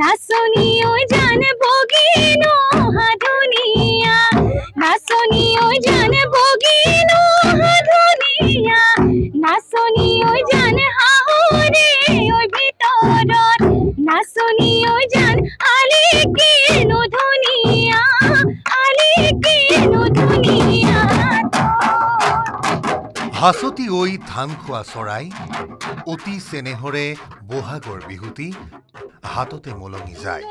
নাচনি ঐ জান বগিন হাধুনিয়া নাচনি ঐ জান বগিন হাধুনিয়া নাচনি ঐ জান হাহুরে ঐ ভিতৰত নাচনি ঐ জান আলি কিনো ধুনিয়া আলি কিনো ধুনিয়া হাসতি ঐ ধান খোৱা চৰাই অতি চেনেহৰে বহাগৰ বিহুতি হাততে মলঙি যায়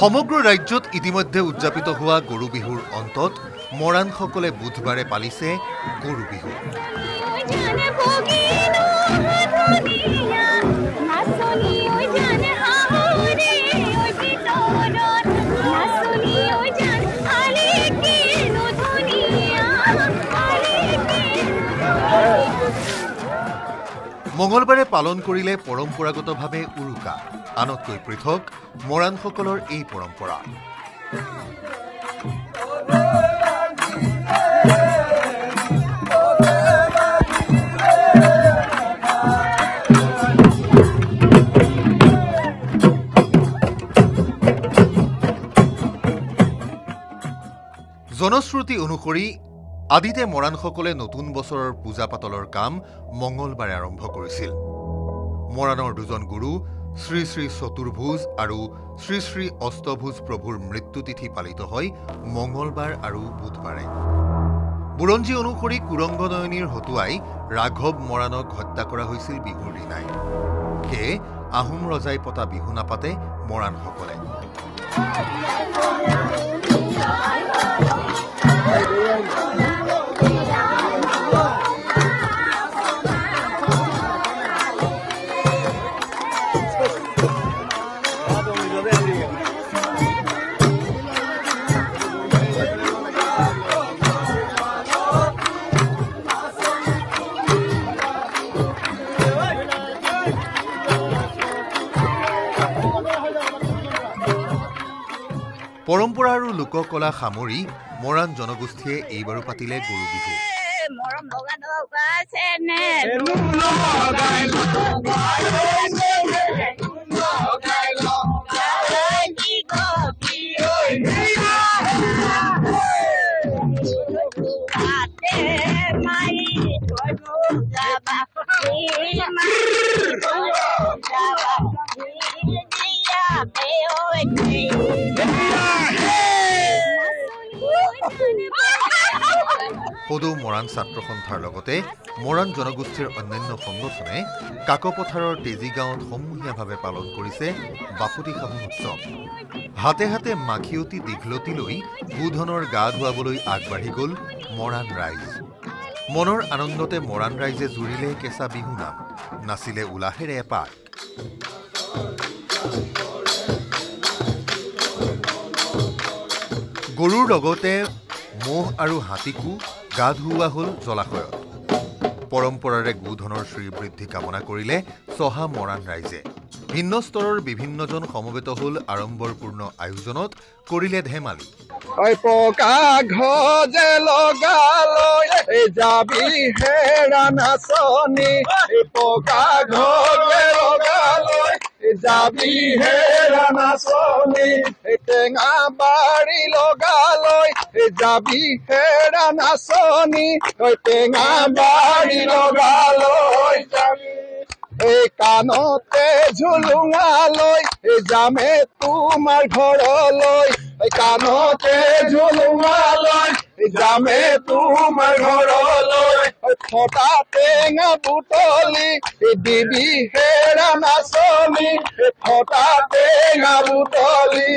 সমগ্ৰ ৰাজ্যত ইতিমধ্যে উদযাপিত হোৱা গৰু বিহুৰ অন্তত মৰাণসকলে বুধবাৰে পালিছে গৰু বিহু মঙলবাৰে পালন কৰিলে পৰম্পৰাগতভাৱে উৰুকা আনতকৈ পৃথক মৰাণসকলৰ এই পৰম্পৰা জনশ্ৰুতি অনুসৰি আদিতে মৰাণসকলে নতুন বছৰৰ পূজা পাতলৰ কাম মঙলবাৰে আৰম্ভ কৰিছিল মৰাণৰ দুজন গুৰু শ্ৰী শ্ৰী চতুৰ্ভুজ আৰু শ্ৰী শ্ৰী অষ্টভুজ প্ৰভুৰ মৃত্যুতিথি পালিত হয় মঙলবাৰ আৰু বুধবাৰে বুৰঞ্জী অনুসৰি কুৰংগনয়নীৰ হতুৱাই ৰাঘৱ মৰাণক হত্যা কৰা হৈছিল বিহুৰ দিনাই সেয়ে আহোম ৰজাই পতা বিহু নাপাতে মৰাণসকলে পৰম্পৰা আৰু লোককলা সামৰি মৰাণ জনগোষ্ঠীয়ে এইবাৰো পাতিলে গৰু বিহু সদৌ মৰাণ ছাত্ৰ সন্থাৰ লগতে মৰাণ জনগোষ্ঠীৰ অন্যান্য সংগঠনে কাকপথাৰৰ তেজী গাঁৱত সমূহীয়াভাৱে পালন কৰিছে বাপুতি সাহোন উৎসৱ হাতে হাতে মাখিয়তী দীঘলতি লৈ গোধনৰ গা ধুৱাবলৈ আগবাঢ়ি গ'ল মৰাণ ৰাইজ মনৰ আনন্দতে মৰাণ ৰাইজে জুৰিলে কেঁচা বিহু নাম নাচিলে উলাহেৰে এপাক গৰুৰ লগতে মহ আৰু হাতীকো গা ধুওৱা হ'ল জলাশয়ত পৰম্পৰাৰে গোধনৰ শ্ৰীবৃদ্ধি কামনা কৰিলে চহা মৰাণ ৰাইজে ভিন্ন স্তৰৰ বিভিন্নজন সমবেত হ'ল আড়ম্বৰপূৰ্ণ আয়োজনত কৰিলে ধেমালি পকা ঘজে লগালৈ যাবি হেৰা নাচনি পকা ঘজে লগালৈ যাবি হেৰা নাচনি টেঙা বাৰী লগালৈ যাবি হেৰা নাচনি টেঙা বাৰী লগালৈ যাবি কাণতে ঝুলুঙালৈ যামে তোমাৰ ঘৰলৈ কাণতে ঝুলুঙালৈ যামে তোমাৰ ঘৰলৈ ফটা টেঙা বুটলি দিবি হেৰা নাচনি ফটা টেঙা বুটলি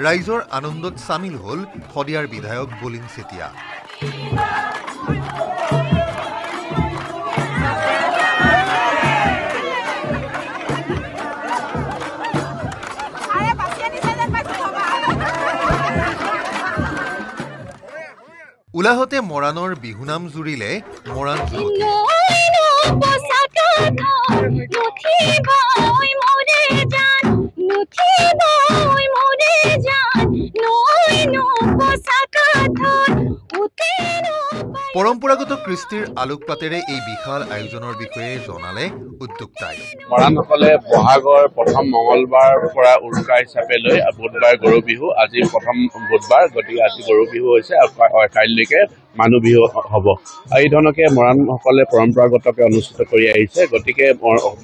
ৰাইজৰ আনন্দত সামিল হ'ল শদিয়াৰ বিধায়ক বলিন চেতিয়া উলাহতে মৰাণৰ বিহুনাম জুৰিলে মৰাণ যুৱতী পৰম্পৰাগত কৃষ্টিৰ আলোকপাতেৰে এই বিশাল আয়োজনৰ বিষয়ে জনালে উদ্যোক্তাই মৰাণসকলে বহাগৰ প্ৰথম মঙলবাৰ পৰা উৰুকা হিচাপে লৈ বুধবাৰ গৰু বিহু আজি প্ৰথম বুধবাৰ গতিকে আজি গৰু বিহু হৈছে কাইলৈকে মানুহ বিহু হ'ব এই ধৰণকে মৰাণসকলে পৰম্পৰাগতকে অনুষ্ঠিত কৰি আহিছে গতিকে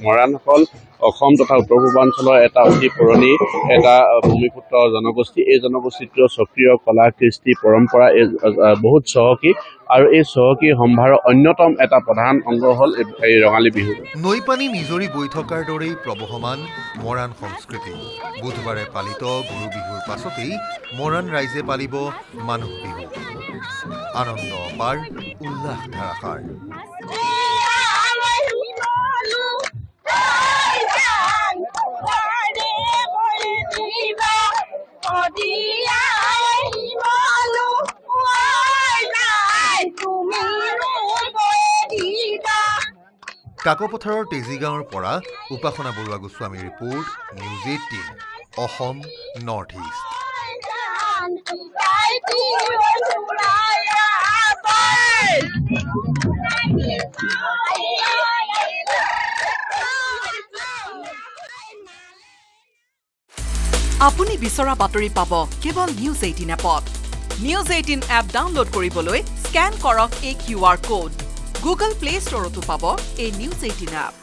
মৰাণসকল অসম তথা উত্তৰ পূৰ্বাঞ্চলৰ এটা অতি পুৰণি এটা ভূমিপুত্ৰ জনগোষ্ঠী এই জনগোষ্ঠীটোৰ সক্ৰিয় কলা কৃষ্টি পৰম্পৰা বহুত চহকী আৰু এই চহকী সম্ভাৰৰ অন্যতম এটা প্ৰধান অংগ হ'ল এই ৰঙালী বিহু নৈপানী নিজৰি বৈ থকাৰ দৰেই প্ৰবহমান মৰাণ সংস্কৃতি বুধবাৰে পালিত গৰু বিহুৰ পাছতেই মৰাণ ৰাইজে পালিব মানুহ বিহু আনন্দ অপাৰ উল্লাস ধাৰাসাৰ কাকপথাৰৰ তেজীগাঁৱৰ পৰা উপাসনা বৰুৱা গোস্বামীৰ report news 18 Assam north east আপুনি বিচৰা বাতৰি পাব কেৱল নিউজ 18 এপত নিউজ 18 এপ ডাউনলোড কৰিবলৈ স্ক্যান কৰক এই QR কোড গুগল প্লে ষ্টৰতো পাব এই নিউজ 18 এপ